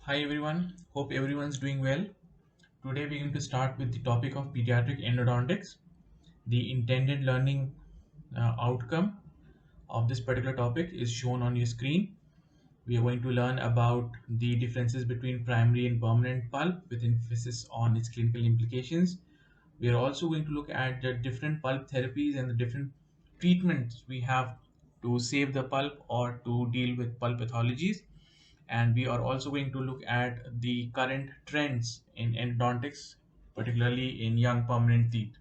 Hi everyone, hope everyone's doing well. Today we're going to start with the topic of pediatric endodontics. The intended learning outcome of this particular topic is shown on your screen. We are going to learn about the differences between primary and permanent pulp with emphasis on its clinical implications. We are also going to look at the different pulp therapies and the different treatments we have to save the pulp or to deal with pulp pathologies, and we are also going to look at the current trends in endodontics, particularly in young permanent teeth.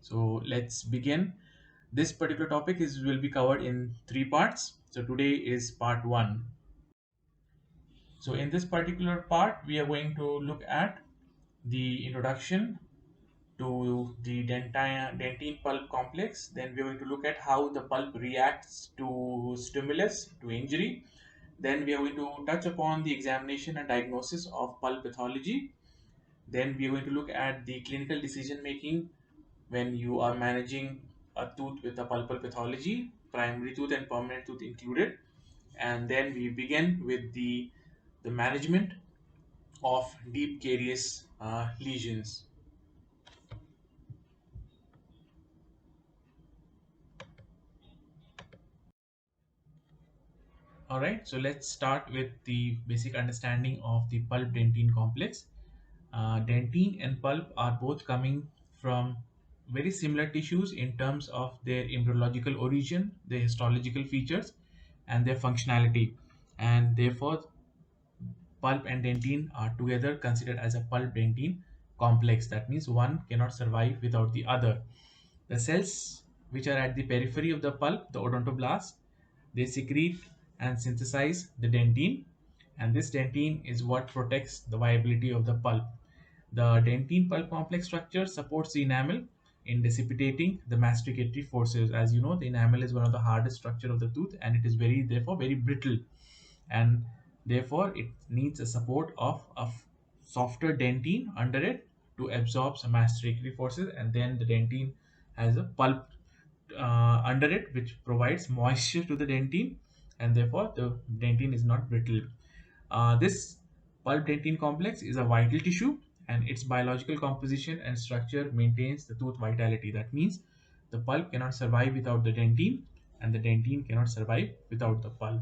So let's begin. This particular topic is will be covered in three parts. So today is part one. So in this particular part, we are going to look at the introduction to the dentine pulp complex. Then we're going to look at how the pulp reacts to stimulus, to injury. Then we are going to touch upon the examination and diagnosis of pulp pathology. Then we are going to look at the clinical decision making when you are managing a tooth with a pulpal pathology, primary tooth and permanent tooth included. And then we begin with the management of deep caries lesions. All right, so let's start with the basic understanding of the pulp dentine complex. Dentine and pulp are both coming from very similar tissues in terms of their embryological origin, their histological features, and their functionality. And therefore, pulp and dentine are together considered as a pulp dentine complex. That means one cannot survive without the other. The cells which are at the periphery of the pulp, the odontoblasts, they secrete and synthesize the dentine, and this dentine is what protects the viability of the pulp. The dentine pulp complex structure supports the enamel in dissipating the masticatory forces. As you know, the enamel is one of the hardest structure of the tooth, and it is therefore very brittle, and therefore it needs a support of a softer dentine under it to absorb some masticatory forces, and then the dentine has a pulp under it which provides moisture to the dentine, and therefore the dentine is not brittle. This pulp dentine complex is a vital tissue, and its biological composition and structure maintains the tooth vitality. That means the pulp cannot survive without the dentine, and the dentine cannot survive without the pulp.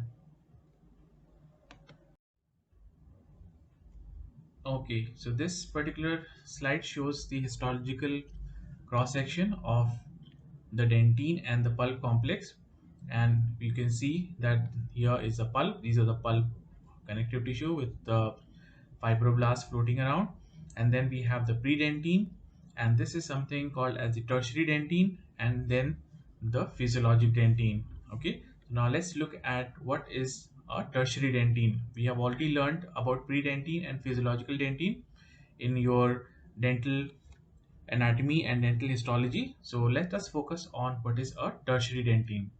Okay, so this particular slide shows the histological cross section of the dentine and the pulp complex, and you can see that here is the pulp. These are the pulp connective tissue with the fibroblasts floating around, and then we have the predentine, and this is something called as the tertiary dentine, and then the physiologic dentine. Okay, now let's look at what is a tertiary dentine. We have already learned about predentine and physiological dentine in your dental anatomy and dental histology. So let us focus on what is a tertiary dentine.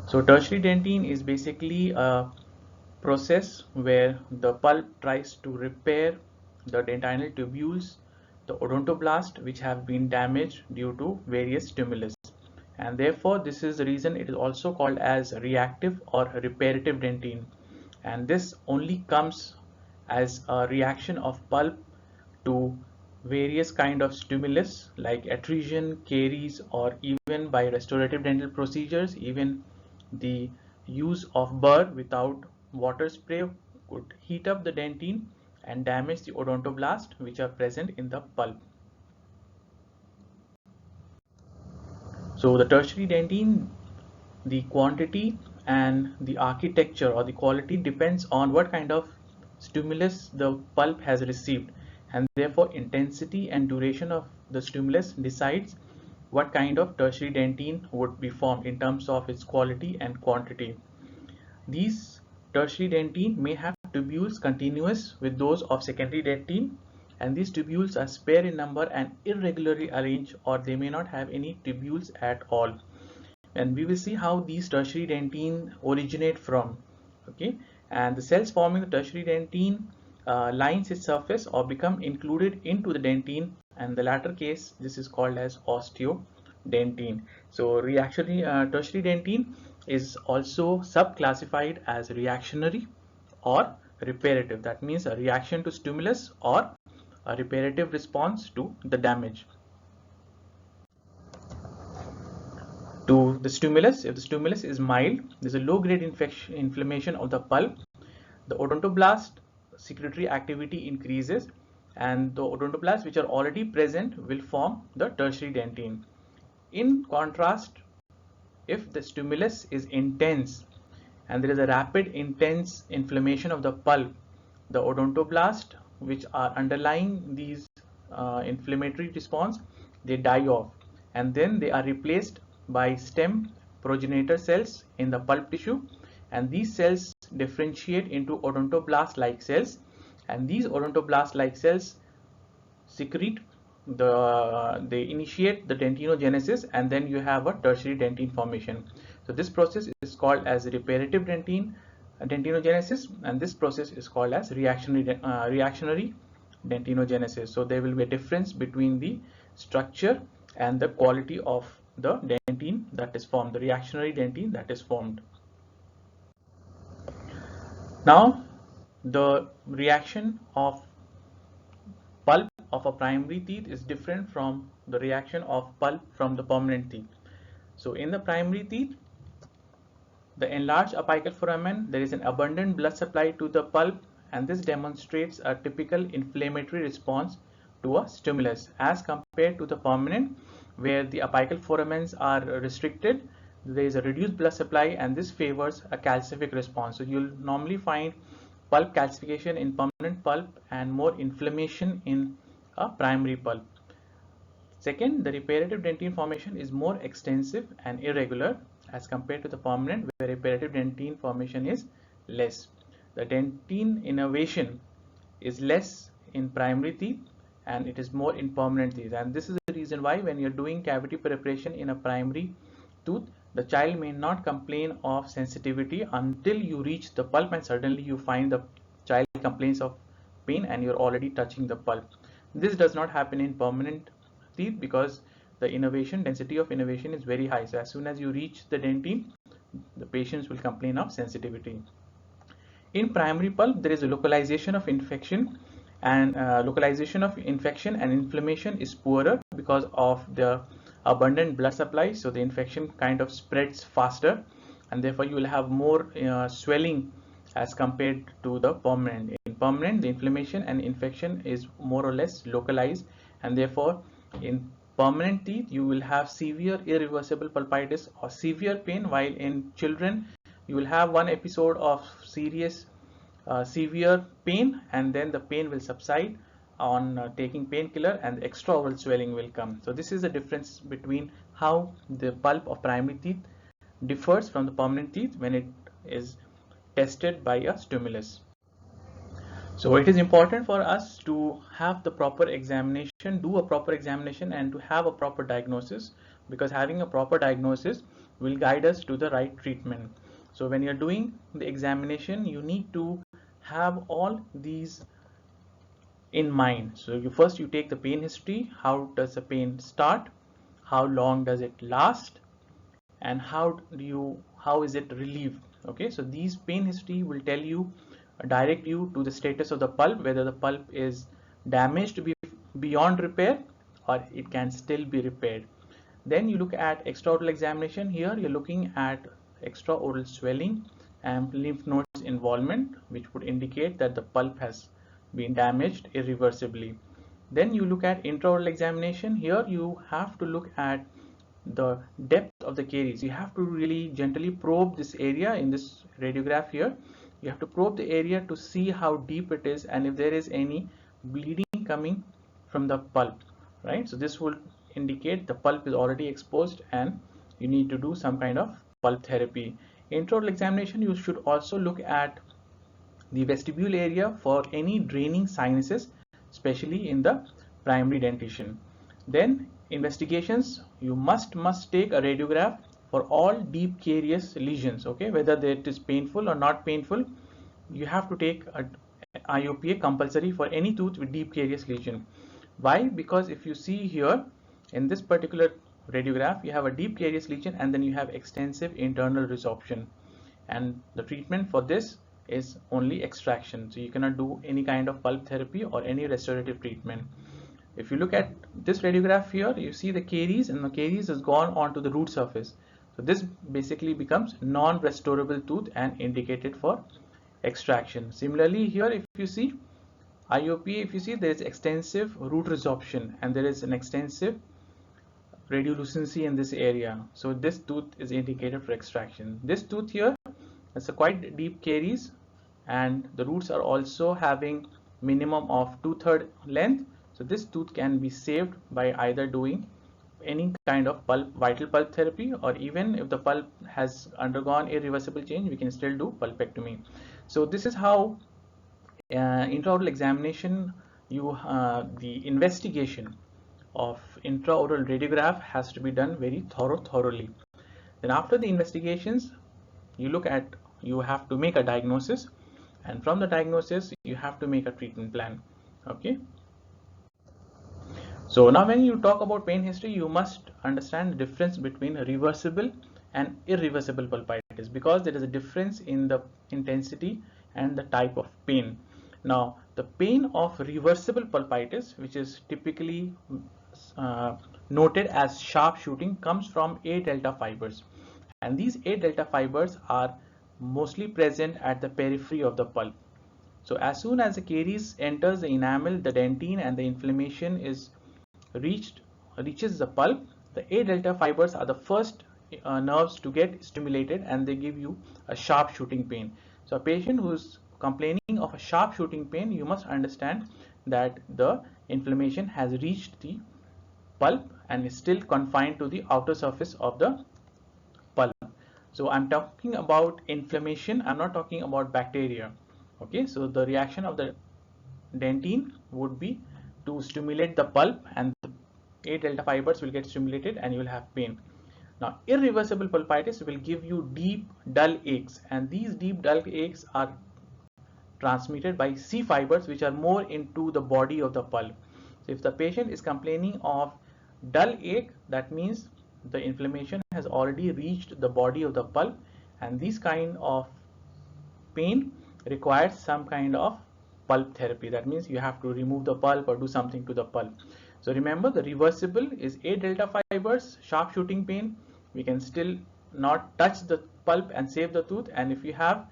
So tertiary dentine is basically a process where the pulp tries to repair the dentinal tubules, the odontoblast, which have been damaged due to various stimulus. And therefore, this is the reason it is also called as reactive or reparative dentine. And this only comes as a reaction of pulp to various kind of stimulus like atresion, caries, or even by restorative dental procedures, even the use of burr without water spray could heat up the dentine and damage the odontoblast which are present in the pulp. So the tertiary dentine, the quantity and the architecture or the quality depends on what kind of stimulus the pulp has received, and therefore intensity and duration of the stimulus decides what kind of tertiary dentine would be formed in terms of its quality and quantity. These tertiary dentine may have tubules continuous with those of secondary dentine, and these tubules are spare in number and irregularly arranged, or they may not have any tubules at all. And we will see how these tertiary dentine originate from. Okay, and the cells forming the tertiary dentine lines its surface or become included into the dentine, and the latter case this is called as osteodentine. So reactionary tertiary dentine is also subclassified as reactionary or reparative. That means a reaction to stimulus or a reparative response to the damage. To the stimulus, if the stimulus is mild, there's a low-grade inflammation of the pulp, the odontoblast secretory activity increases, and the odontoblasts which are already present will form the tertiary dentine. In contrast, if the stimulus is intense and there is a rapid intense inflammation of the pulp, the odontoblast which are underlying these inflammatory response, they die off, and then they are replaced by stem progenitor cells in the pulp tissue, and these cells differentiate into odontoblast like cells, and these odontoblast like cells secrete they initiate the dentinogenesis, and then you have a tertiary dentine formation. So this process is called as reparative dentinogenesis, and this process is called as reactionary dentinogenesis. So there will be a difference between the structure and the quality of the dentine that is formed, the reactionary dentine that is formed. Now the reaction of pulp of a primary teeth is different from the reaction of pulp from the permanent teeth. So in the primary teeth, the enlarged apical foramen, there is an abundant blood supply to the pulp, and this demonstrates a typical inflammatory response to a stimulus as compared to the permanent, where the apical foramens are restricted. There is a reduced blood supply, and this favors a calcific response. So you'll normally find pulp calcification in permanent pulp and more inflammation in a primary pulp. Second, the reparative dentine formation is more extensive and irregular as compared to the permanent, where reparative dentine formation is less. The dentine innervation is less in primary teeth and it is more in permanent teeth, and this is the reason why when you're doing cavity preparation in a primary tooth, the child may not complain of sensitivity until you reach the pulp, and suddenly you find the child complains of pain and you're already touching the pulp. This does not happen in permanent teeth because the innervation density of innervation is very high. So as soon as you reach the dentine, the patients will complain of sensitivity. In primary pulp, there is a localization of infection, and inflammation is poorer because of the abundant blood supply. So the infection kind of spreads faster, and therefore you will have more swelling as compared to the permanent. In permanent, the inflammation and infection is more or less localized, and therefore in permanent teeth you will have severe irreversible pulpitis or severe pain, while in children you will have one episode of serious severe pain, and then the pain will subside on taking painkiller, and the extraoral swelling will come. So this is the difference between how the pulp of primary teeth differs from the permanent teeth when it is tested by a stimulus. So it is important for us to have the proper examination, do a proper examination, and to have a proper diagnosis, because having a proper diagnosis will guide us to the right treatment. So when you're doing the examination, you need to have all these in mind. So you take the pain history. How does the pain start? How long does it last? And how is it relieved? Okay, so these pain history will tell you, direct you to the status of the pulp, whether the pulp is damaged beyond repair or it can still be repaired. Then you look at extraoral examination. Here you're looking at extraoral swelling and lymph nodes involvement, which would indicate that the pulp has been damaged irreversibly. Then you look at intraoral examination. Here you have to look at the depth of the caries. You have to really gently probe this area in this radiograph here. You have to probe the area to see how deep it is and if there is any bleeding coming from the pulp, right? So this will indicate the pulp is already exposed and you need to do some kind of pulp therapy. Intraoral examination, you should also look at the vestibule area for any draining sinuses, especially in the primary dentition. Then investigations, you must take a radiograph for all deep carious lesions, okay, whether it is painful or not painful. You have to take a IOPA compulsory for any tooth with deep carious lesion. Why? Because if you see here in this particular radiograph, you have a deep carious lesion and then you have extensive internal resorption, and the treatment for this is only extraction. So you cannot do any kind of pulp therapy or any restorative treatment. If you look at this radiograph here, you see the caries, and the caries has gone onto the root surface. So this basically becomes non-restorable tooth and indicated for extraction. Similarly here, if you see IOP, if you see there is extensive root resorption and there is an extensive radiolucency in this area. So this tooth is indicated for extraction. This tooth here has a quite deep caries and the roots are also having minimum of 2/3 length. So this tooth can be saved by either doing any kind of vital pulp therapy, or even if the pulp has undergone irreversible change, we can still do pulpectomy. So this is how intraoral examination, the investigation of intraoral radiograph has to be done very thoroughly. Then after the investigations, you have to make a diagnosis, and from the diagnosis you have to make a treatment plan. Okay. So now when you talk about pain history, you must understand the difference between reversible and irreversible pulpitis, because there is a difference in the intensity and the type of pain. Now the pain of reversible pulpitis, which is typically noted as sharp shooting, comes from A delta fibers, and these A delta fibers are mostly present at the periphery of the pulp. So as soon as the caries enters the enamel, the dentine, and the inflammation is reaches the pulp, the A delta fibers are the first nerves to get stimulated, and they give you a sharp shooting pain. So a patient who's complaining of a sharp shooting pain, you must understand that the inflammation has reached the pulp and is still confined to the outer surface of the pulp. So I'm talking about inflammation, I'm not talking about bacteria. Okay, so the reaction of the dentine would be to stimulate the pulp, and the A delta fibers will get stimulated and you will have pain. Now irreversible pulpitis will give you deep dull aches, and these deep dull aches are transmitted by C fibers, which are more into the body of the pulp. So if the patient is complaining of dull ache, that means the inflammation has already reached the body of the pulp, and this kind of pain requires some kind of pulp therapy. That means you have to remove the pulp or do something to the pulp. So remember, the reversible is A delta fibers, sharp shooting pain. We can still not touch the pulp and save the tooth, and if you have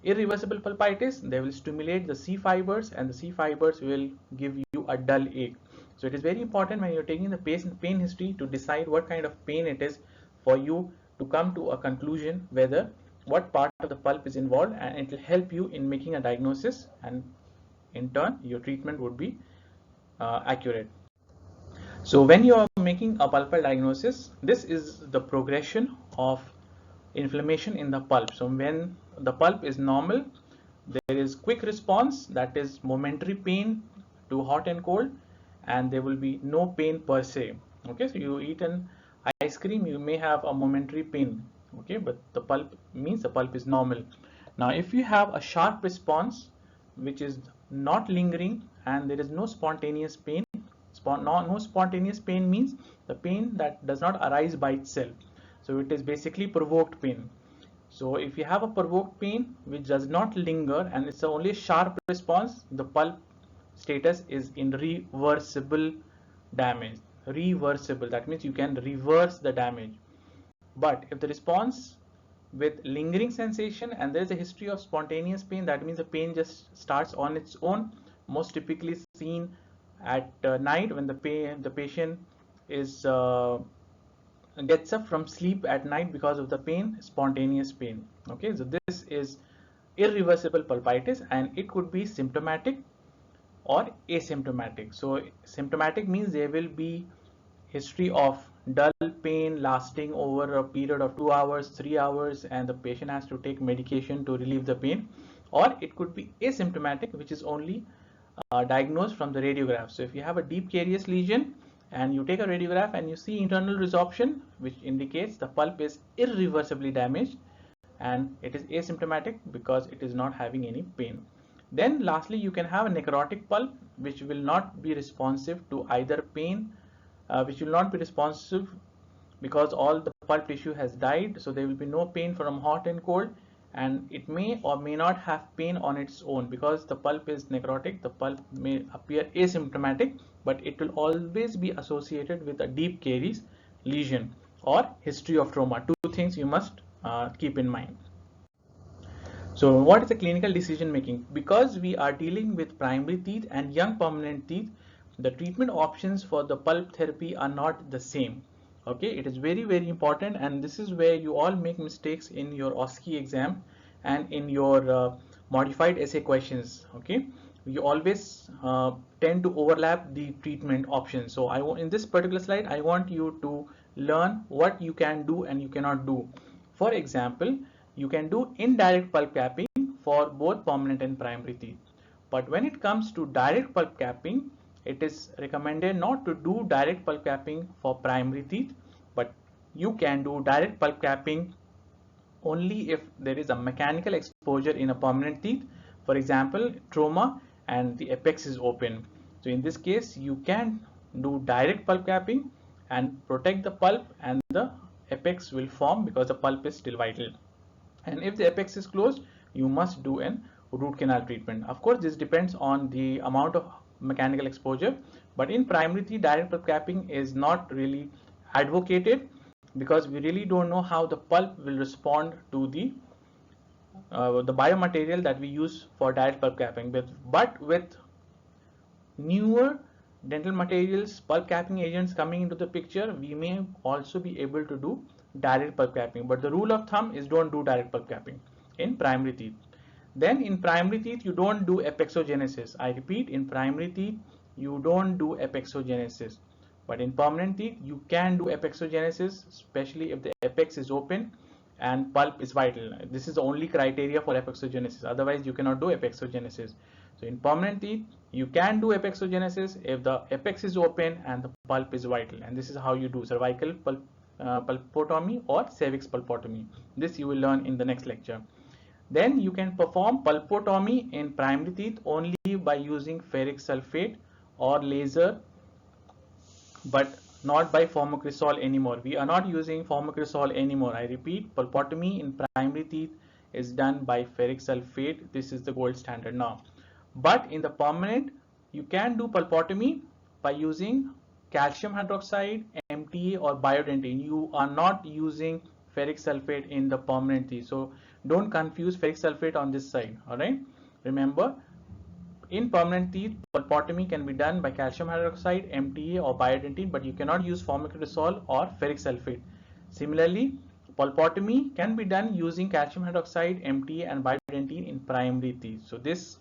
irreversible pulpitis, they will stimulate the C fibers, and the C fibers will give you a dull ache. So it is very important when you're taking the pain history to decide what kind of pain it is, for you to come to a conclusion whether what part of the pulp is involved, and it will help you in making a diagnosis, and in turn your treatment would be accurate. So when you are making a pulpal diagnosis, this is the progression of inflammation in the pulp. So when the pulp is normal, there is quick response, that is momentary pain to hot and cold, and there will be no pain per se. Okay, so you eat an ice cream, you may have a momentary pain, okay, but the pulp means the pulp is normal. Now if you have a sharp response which is not lingering and there is no spontaneous pain, no spontaneous pain means the pain that does not arise by itself. So it is basically provoked pain. So if you have a provoked pain which does not linger and it's only a sharp response, the pulp status is in reversible damage. Reversible, that means you can reverse the damage. But if the response with lingering sensation and there is a history of spontaneous pain, that means the pain just starts on its own, most typically seen at night when the patient is gets up from sleep at night because of the pain, spontaneous pain. Okay, so this is irreversible pulpitis, and it could be symptomatic or asymptomatic. So symptomatic means there will be history of dull pain lasting over a period of 2 hours, 3 hours, and the patient has to take medication to relieve the pain. Or it could be asymptomatic, which is only diagnosed from the radiograph. So if you have a deep carious lesion and you take a radiograph and you see internal resorption, which indicates the pulp is irreversibly damaged, and it is asymptomatic because it is not having any pain. Then lastly, you can have a necrotic pulp which will not be responsive to either pain, which will not be responsive because all the pulp tissue has died, so there will be no pain from hot and cold, and it may or may not have pain on its own because the pulp is necrotic. The pulp may appear asymptomatic, but it will always be associated with a deep caries lesion or history of trauma. Two things you must keep in mind. So what is the clinical decision making? Because we are dealing with primary teeth and young permanent teeth, the treatment options for the pulp therapy are not the same. Okay, it is very important, and this is where you all make mistakes in your OSCE exam and in your modified essay questions. Okay, you always tend to overlap the treatment options. So in this particular slide, I want you to learn what you can do and you cannot do. For example, you can do indirect pulp capping for both permanent and primary teeth. But when it comes to direct pulp capping, it is recommended not to do direct pulp capping for primary teeth, but you can do direct pulp capping only if there is a mechanical exposure in a permanent teeth, for example, trauma, and the apex is open. So in this case, you can do direct pulp capping and protect the pulp, and the apex will form because the pulp is still vital. And if the apex is closed, you must do an root canal treatment. Of course, this depends on the amount of mechanical exposure, but in primary teeth, direct pulp capping is not really advocated because we really don't know how the pulp will respond to the biomaterial that we use for direct pulp capping. But with newer dental materials, pulp capping agents coming into the picture, we may also be able to do direct pulp capping. But the rule of thumb is don't do direct pulp capping in primary teeth. Then in primary teeth, you don't do apexogenesis. I repeat, in primary teeth, you don't do apexogenesis. But in permanent teeth, you can do apexogenesis, especially if the apex is open and pulp is vital. This is the only criteria for apexogenesis. Otherwise, you cannot do apexogenesis. So in permanent teeth, you can do apexogenesis if the apex is open and the pulp is vital. And this is how you do cervical pulpotomy or cervix pulpotomy. This you will learn in the next lecture. Then you can perform pulpotomy in primary teeth only by using ferric sulfate or laser, but not by formocresol anymore. We are not using formocresol anymore. I repeat, pulpotomy in primary teeth is done by ferric sulfate. This is the gold standard now. But in the permanent, you can do pulpotomy by using calcium hydroxide, MTA, or biodentine. You are not using ferric sulfate in the permanent teeth. So don't confuse ferric sulfate on this side. All right. Remember, in permanent teeth, pulpotomy can be done by calcium hydroxide, MTA, or biodentine, but you cannot use formocresol or ferric sulfate. Similarly, pulpotomy can be done using calcium hydroxide, MTA, and biodentine in primary teeth. So this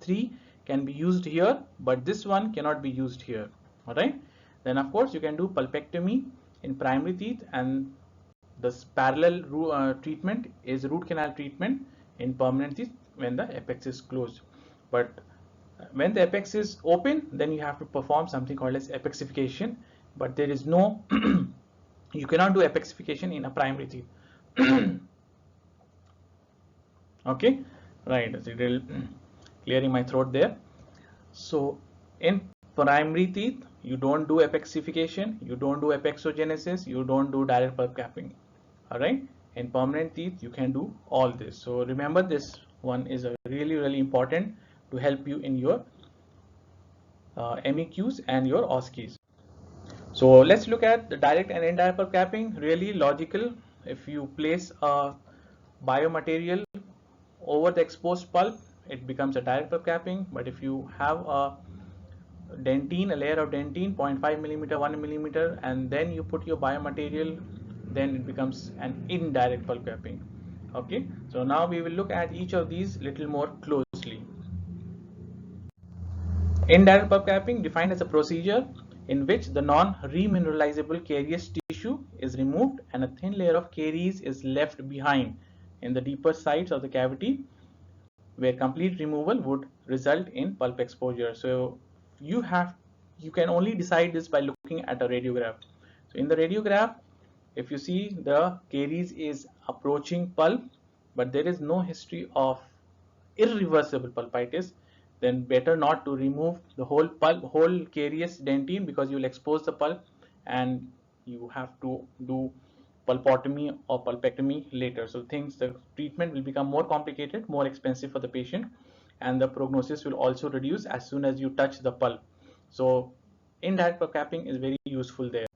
three can be used here, but this one cannot be used here. All right. Then of course you can do pulpectomy in primary teeth, and this parallel treatment is root canal treatment in permanent teeth when the apex is closed. But when the apex is open, then you have to perform something called as apexification. But there is no, you cannot do apexification in a primary teeth. Okay, right. Clearing my throat there. So in primary teeth, you don't do apexification, you don't do apexogenesis, you don't do direct pulp capping. All right. In permanent teeth, you can do all this. So remember, this one is a really important to help you in your MEQs and your OSCEs. So let's look at the direct and indirect pulp capping. Really logical. If you place a biomaterial over the exposed pulp, it becomes a direct pulp capping. But if you have a dentine, a layer of dentine, 0.5 millimeter, 1 millimeter, and then you put your biomaterial, then it becomes an indirect pulp capping. Okay, so now we will look at each of these little more closely. Indirect pulp capping, defined as a procedure in which the non-remineralizable carious tissue is removed and a thin layer of caries is left behind in the deeper sides of the cavity, where complete removal would result in pulp exposure. So you can only decide this by looking at a radiograph. So in the radiograph, if you see the caries is approaching pulp, but there is no history of irreversible pulpitis, then better not to remove the whole pulp, whole carious dentine, because you will expose the pulp and you have to do pulpotomy or pulpectomy later. So the treatment will become more complicated, more expensive for the patient, and the prognosis will also reduce as soon as you touch the pulp. So indirect pulp capping is very useful there.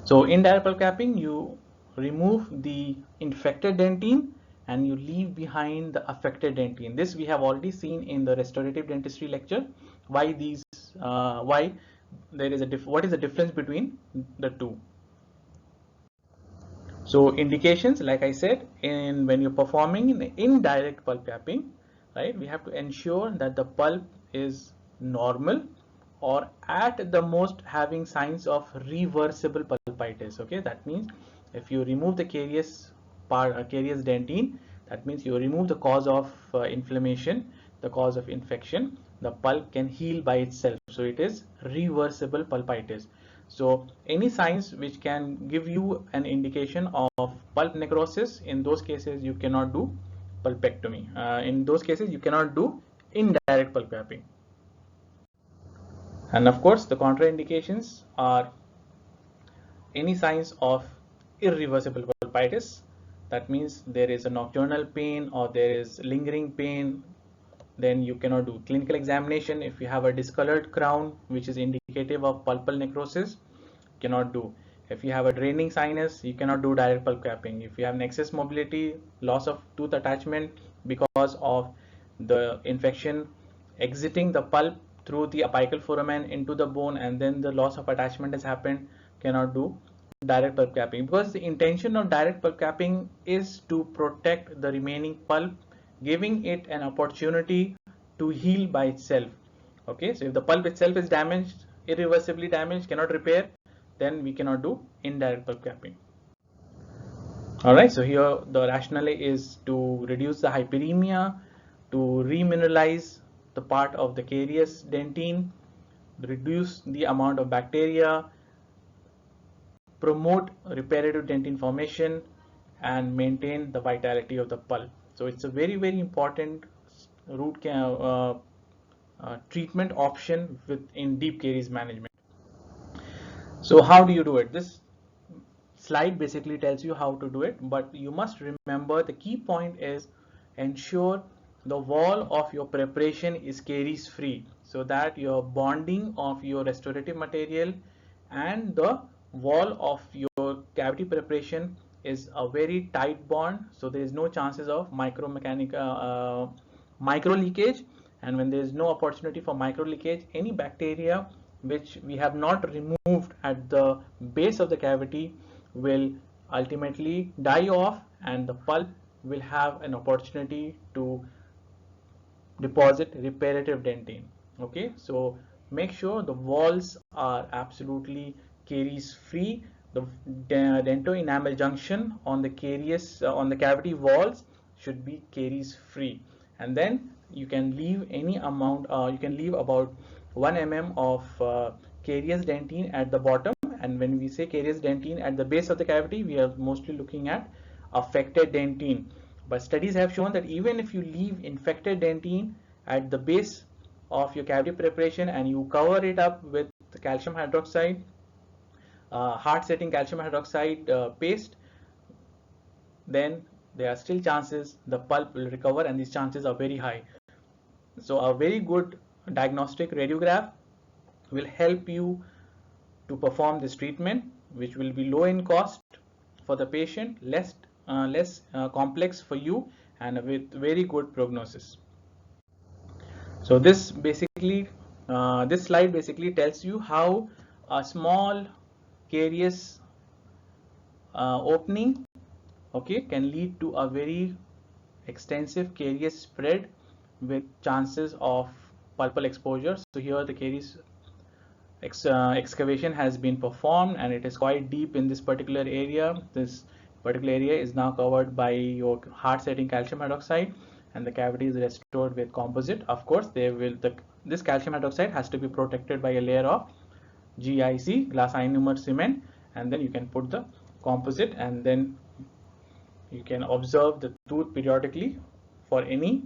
So in direct pulp capping, you remove the infected dentine and you leave behind the affected dentine. This we have already seen in the restorative dentistry lecture. Why there is what is the difference between the two? So indications, like I said, when you're performing in indirect pulp capping, right, we have to ensure that the pulp is normal or at the most having signs of reversible pulpitis. Okay, that means if you remove the caries dentine, that means you remove the cause of inflammation, the cause of infection, the pulp can heal by itself. So it is reversible pulpitis. So any signs which can give you an indication of pulp necrosis, in those cases you cannot do pulpectomy. In those cases you cannot do indirect pulp capping. And of course the contraindications are any signs of irreversible pulpitis. That means there is a nocturnal pain or there is lingering pain, then you cannot do clinical examination. If you have a discolored crown which is indicative of pulpal necrosis, cannot do. If you have a draining sinus, you cannot do direct pulp capping. If you have an excess mobility, loss of tooth attachment because of the infection exiting the pulp through the apical foramen into the bone and then the loss of attachment has happened, cannot do direct pulp capping, because the intention of direct pulp capping is to protect the remaining pulp, giving it an opportunity to heal by itself. Okay, so if the pulp itself is damaged, irreversibly damaged, cannot repair, then we cannot do indirect pulp capping. Alright, so here the rationale is to reduce the hyperemia, to remineralize the part of the caries dentine, reduce the amount of bacteria, promote reparative dentine formation, and maintain the vitality of the pulp. So it's a very, very important treatment option in deep caries management. So how do you do it? This slide basically tells you how to do it, but you must remember the key point is ensure the wall of your preparation is caries free, so that your bonding of your restorative material and the wall of your cavity preparation is a very tight bond, so there is no chances of micro leakage. And when there is no opportunity for micro leakage, any bacteria which we have not removed at the base of the cavity will ultimately die off and the pulp will have an opportunity to deposit reparative dentine. Okay, so make sure the walls are absolutely caries free. The dento enamel junction on the cavity walls should be caries free, and then you can leave any amount, you can leave about 1 mm of caries dentine at the bottom. And when we say caries dentine at the base of the cavity, we are mostly looking at affected dentine. But studies have shown that even if you leave infected dentine at the base of your cavity preparation and you cover it up with calcium hydroxide, hard setting calcium hydroxide paste, then there are still chances the pulp will recover, and these chances are very high. So a very good diagnostic radiograph will help you to perform this treatment, which will be low in cost for the patient, less complex for you, and with very good prognosis. So this slide basically tells you how a small caries opening, okay, can lead to a very extensive caries spread with chances of pulpal exposure. So here the caries excavation has been performed and it is quite deep in this particular area. This particular area is now covered by your hard setting calcium hydroxide, and the cavity is restored with composite. Of course, this calcium hydroxide has to be protected by a layer of GIC, glass ionomer cement, and then you can put the composite, and then you can observe the tooth periodically for any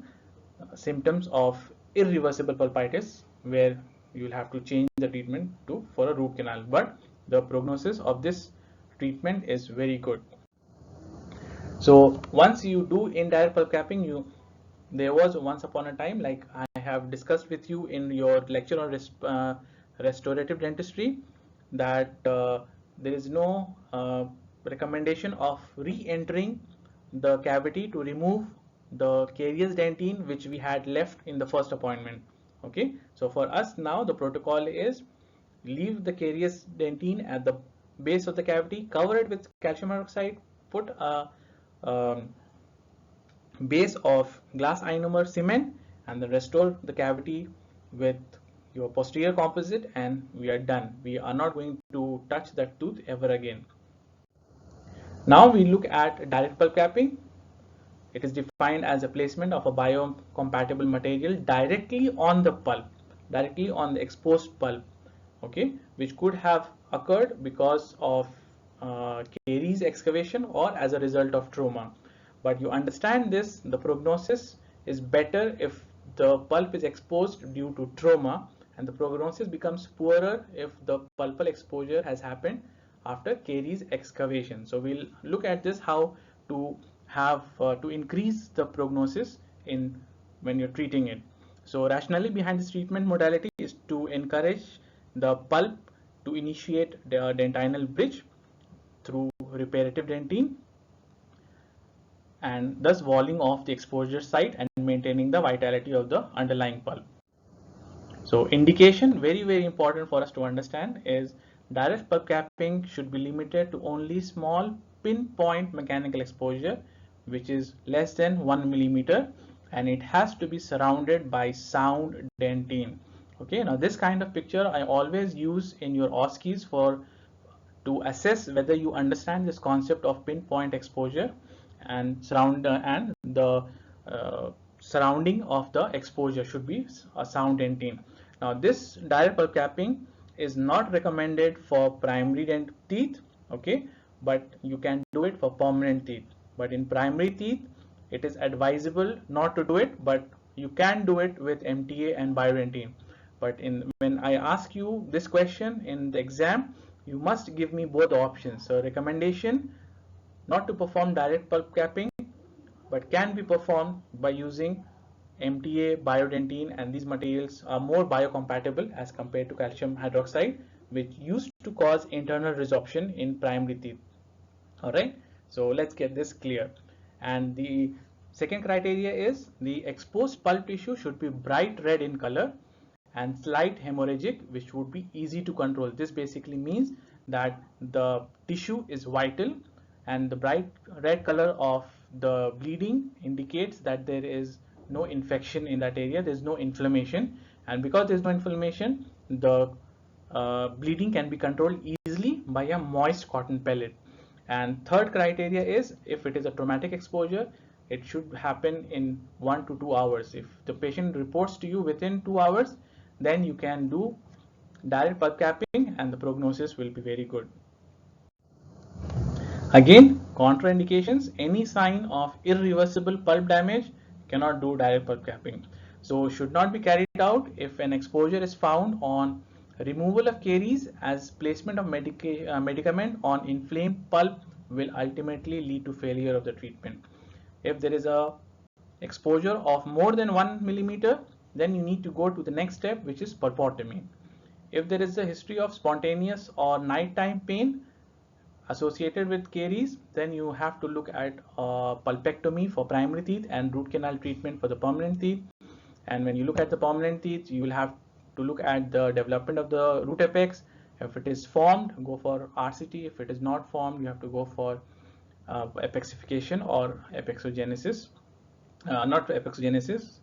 symptoms of irreversible pulpitis, where you will have to change the treatment for a root canal. But the prognosis of this treatment is very good. So once you do indirect pulp capping, there was once upon a time, like I have discussed with you in your lecture on restorative dentistry, that there is no recommendation of re-entering the cavity to remove the caries dentine which we had left in the first appointment. Okay, so for us now the protocol is leave the caries dentine at the base of the cavity, cover it with calcium hydroxide, put a base of glass ionomer cement, and then restore the cavity with your posterior composite, and we are done. We are not going to touch that tooth ever again. Now we look at direct pulp capping. It is defined as a placement of a biocompatible material directly on the pulp, directly on the exposed pulp, okay, which could have occurred because of caries excavation or as a result of trauma. But you understand this, the prognosis is better if the pulp is exposed due to trauma, and the prognosis becomes poorer if the pulpal exposure has happened after caries excavation. So we'll look at this, how to have to increase the prognosis in when you're treating it. So rationally behind this treatment modality is to encourage the pulp to initiate the dentinal bridge through reparative dentine, and thus walling off the exposure site and maintaining the vitality of the underlying pulp. So indication, very important for us to understand, is direct pulp capping should be limited to only small pinpoint mechanical exposure which is less than 1 millimeter, and it has to be surrounded by sound dentine. Okay, now this kind of picture I always use in your OSCEs to assess whether you understand this concept of pinpoint exposure and the surrounding of the exposure should be a sound dentine. Now this direct pulp capping is not recommended for primary teeth, okay, but you can do it for permanent teeth. But in primary teeth it is advisable not to do it, but you can do it with MTA and biodentine. But when I ask you this question in the exam, you must give me both options. So recommendation not to perform direct pulp capping, but can be performed by using MTA, biodentine, and these materials are more biocompatible as compared to calcium hydroxide, which used to cause internal resorption in primary teeth. All right, so let's get this clear. And the second criteria is the exposed pulp tissue should be bright red in color and slight hemorrhagic, which would be easy to control. This basically means that the tissue is vital, and the bright red color of the bleeding indicates that there is no infection in that area, there's no inflammation, and because there's no inflammation, the bleeding can be controlled easily by a moist cotton pellet. And third criteria is if it is a traumatic exposure, it should happen in 1 to 2 hours. If the patient reports to you within 2 hours, then you can do direct pulp capping and the prognosis will be very good. Again, contraindications, any sign of irreversible pulp damage cannot do direct pulp capping. So should not be carried out if an exposure is found on removal of caries, as placement of medicament on inflamed pulp will ultimately lead to failure of the treatment. If there is a exposure of more than 1 millimeter, then you need to go to the next step, which is pulpotomy. If there is a history of spontaneous or nighttime pain associated with caries, then you have to look at pulpectomy for primary teeth and root canal treatment for the permanent teeth. And when you look at the permanent teeth, you will have to look at the development of the root apex. If it is formed, go for RCT. If it is not formed, you have to go for apexification or apexogenesis, not apexogenesis,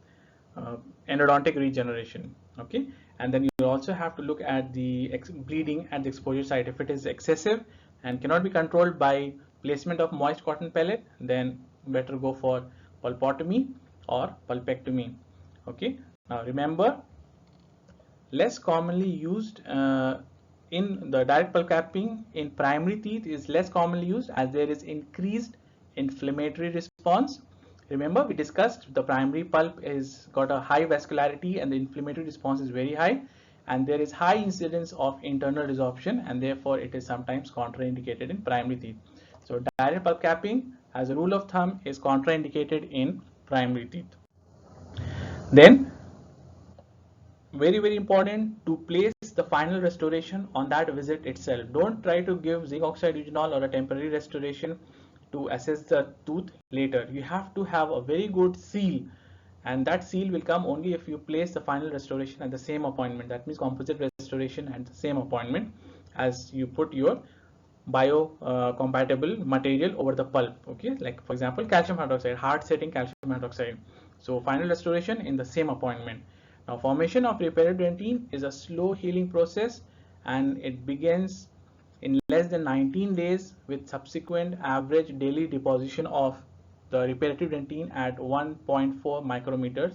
endodontic regeneration. Okay, and then you also have to look at the bleeding at the exposure site. If it is excessive and cannot be controlled by placement of moist cotton pellet, then better go for pulpotomy or pulpectomy. Okay, now remember, less commonly used in the direct pulp capping in primary teeth is less commonly used as there is increased inflammatory response. Remember, we discussed the primary pulp is got a high vascularity and the inflammatory response is very high, and there is high incidence of internal resorption, and therefore it is sometimes contraindicated in primary teeth. So direct pulp capping, as a rule of thumb, is contraindicated in primary teeth. Then, very important to place the final restoration on that visit itself. Don't try to give zinc oxide eugenol or a temporary restoration to assess the tooth later. You have to have a very good seal, and that seal will come only if you place the final restoration at the same appointment. That means composite restoration at the same appointment as you put your biocompatible material over the pulp. Okay, like for example calcium hydroxide, hard setting calcium hydroxide. So final restoration in the same appointment. Now formation of reparative dentine is a slow healing process, and it begins in less than 19 days with subsequent average daily deposition of the reparative dentine at 1.4 micrometers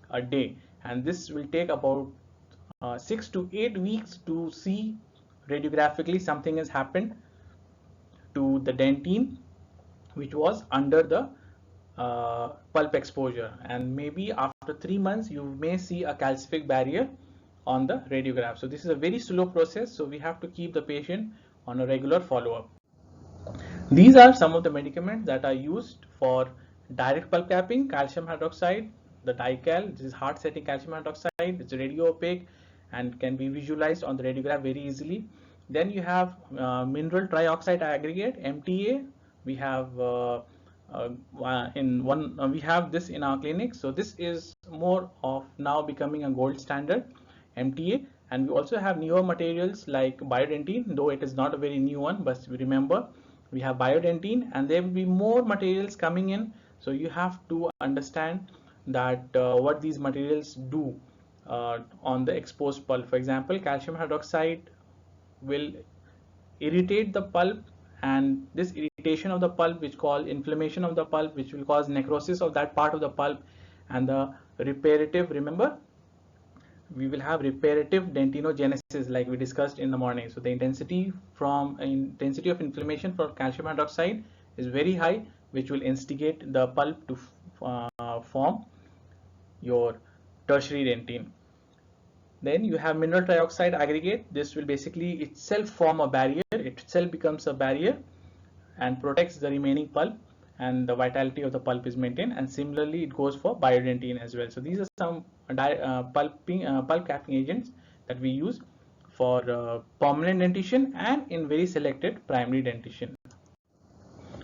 a day, and this will take about 6 to 8 weeks to see radiographically something has happened to the dentine which was under the pulp exposure, and maybe after 3 months you may see a calcific barrier on the radiograph. So this is a very slow process, so we have to keep the patient on a regular follow-up. These are some of the medicaments that are used for direct pulp capping. Calcium hydroxide, the Dical, this is hard setting calcium hydroxide. It's radio opaque and can be visualized on the radiograph very easily. Then you have mineral trioxide aggregate, MTA. We have we have this in our clinic. So this is more of now becoming a gold standard, MTA. And we also have newer materials like biodentine, though it is not a very new one, but remember we have biodentine, and there will be more materials coming in. So you have to understand that what these materials do on the exposed pulp. For example, calcium hydroxide will irritate the pulp, and this irritation of the pulp, which cause inflammation of the pulp, which will cause necrosis of that part of the pulp, and the reparative, remember we will have reparative dentinogenesis like we discussed in the morning. So the intensity of inflammation for calcium hydroxide is very high, which will instigate the pulp to form your tertiary dentine. Then you have mineral trioxide aggregate. This will basically itself form a barrier. It itself becomes a barrier and protects the remaining pulp, and the vitality of the pulp is maintained. And similarly it goes for biodentine as well. So these are some pulp capping agents that we use for permanent dentition and in very selected primary dentition.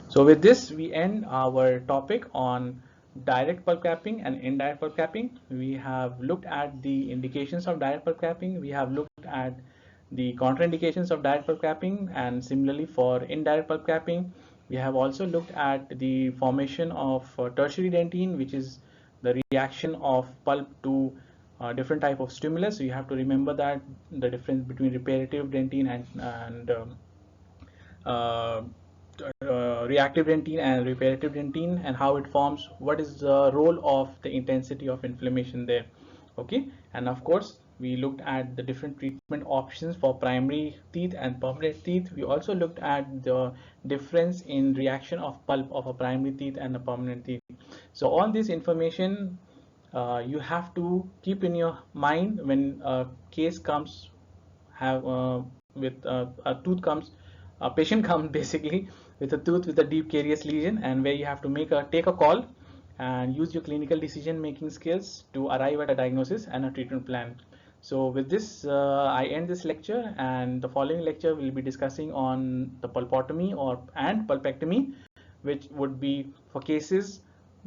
So with this we end our topic on direct pulp capping and indirect pulp capping. We have looked at the indications of direct pulp capping. We have looked at the contraindications of direct pulp capping, and similarly for indirect pulp capping we have also looked at the formation of tertiary dentine, which is the reaction of pulp to different type of stimulus. So you have to remember that the difference between reparative dentine and reactive dentine and reparative dentine, and how it forms, what is the role of the intensity of inflammation there. Okay, and of course we looked at the different treatment options for primary teeth and permanent teeth. We also looked at the difference in reaction of pulp of a primary teeth and a permanent teeth. So all this information you have to keep in your mind when a case comes, with a tooth comes, a patient comes basically with a tooth with a deep carious lesion, and where you have to take a call and use your clinical decision making skills to arrive at a diagnosis and a treatment plan. So with this I end this lecture, and the following lecture will be discussing on the pulpotomy and pulpectomy, which would be for cases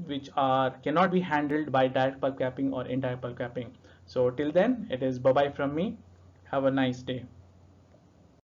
which cannot be handled by direct pulp capping or indirect pulp capping. So till then, it is bye bye from me. Have a nice day.